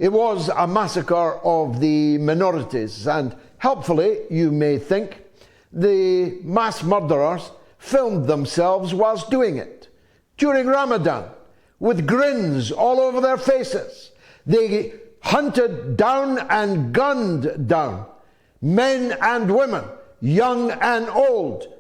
It was a massacre of the minorities, and helpfully, you may think, the mass murderers filmed themselves whilst doing it. During Ramadan, with grins all over their faces, they hunted down and gunned down men and women, young and old.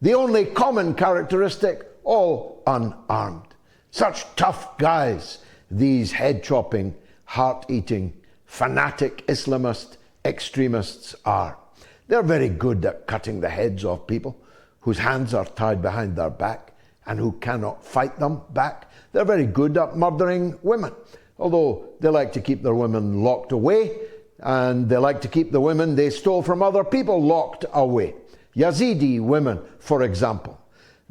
The only common characteristic, all unarmed. Such tough guys, these head-chopping, heart-eating, fanatic Islamist extremists are. They're very good at cutting the heads of people whose hands are tied behind their back and who cannot fight them back. They're very good at murdering women, although they like to keep their women locked away, and they like to keep the women they stole from other people locked away. Yazidi women, for example.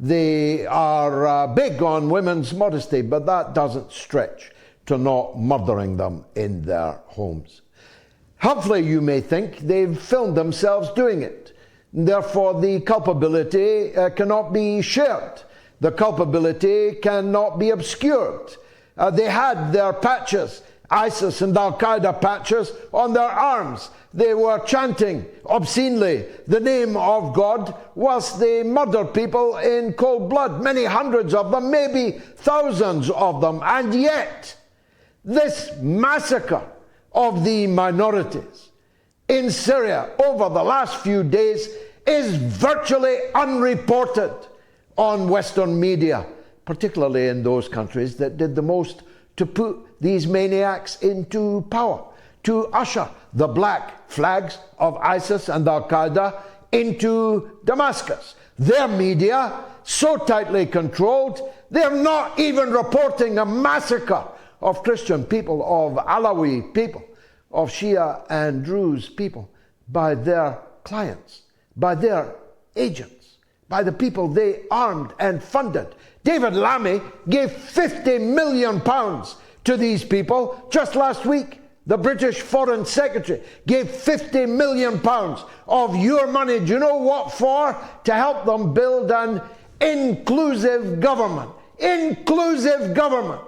They are big on women's modesty, but that doesn't stretch to not murdering them in their homes. Helpfully, you may think, they've filmed themselves doing it. Therefore, the culpability cannot be shared. The culpability cannot be obscured. They had their patches, ISIS and Al-Qaeda patches, on their arms. They were chanting obscenely the name of God whilst they murdered people in cold blood, many hundreds of them, maybe thousands of them. And yet, this massacre of the minorities in Syria over the last few days is virtually unreported on Western media, particularly in those countries that did the most to put these maniacs into power, to usher the black flags of ISIS and Al-Qaeda into Damascus. Their media, so tightly controlled, they're not even reporting a massacre of Christian people, of Alawi people, of Shia and Druze people by their clients, by their agents, by the people they armed and funded. David Lammy gave £50 million to these people just last week. The British Foreign Secretary gave £50 million of your money. Do you know what for? To help them build an inclusive government. Inclusive government.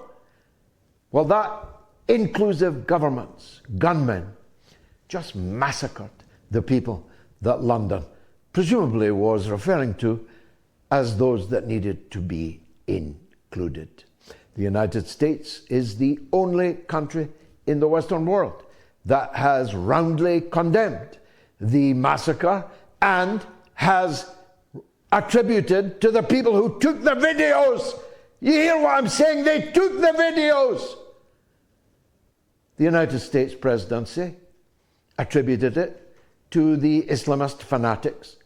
Well, that inclusive government's gunmen just massacred the people that London presumably was referring to as those that needed to be included. The United States is the only country in the Western world that has roundly condemned the massacre and has attributed to the people who took the videos. You hear what I'm saying? They took the videos. The United States presidency attributed it to the Islamist fanatics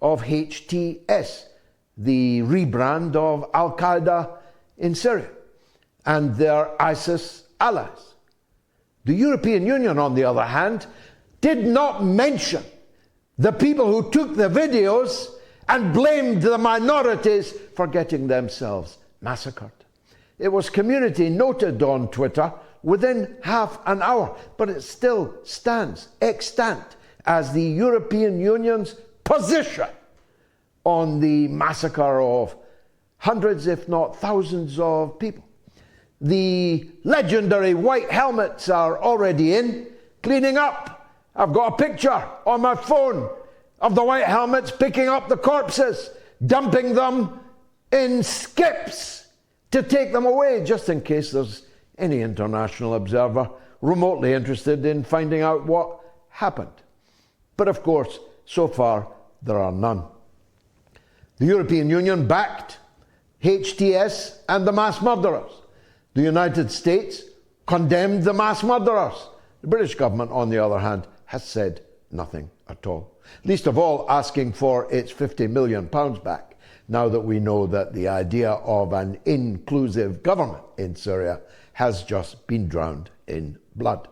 of HTS, the rebrand of Al-Qaeda in Syria, and their ISIS allies. The European Union, on the other hand, did not mention the people who took the videos and blamed the minorities for getting themselves massacred. It was community noted on Twitter within half an hour, but it still stands extant as the European Union's position on the massacre of hundreds, if not thousands, of people. The legendary white helmets are already in, cleaning up. I've got a picture on my phone of the white helmets picking up the corpses, dumping them in skips to take them away, just in case there's any international observer remotely interested in finding out what happened. But of course, so far, there are none. The European Union backed HTS and the mass murderers. The United States condemned the mass murderers. The British government, on the other hand, has said nothing at all. Least of all, asking for its £50 million back, now that we know that the idea of an inclusive government in Syria has just been drowned in blood.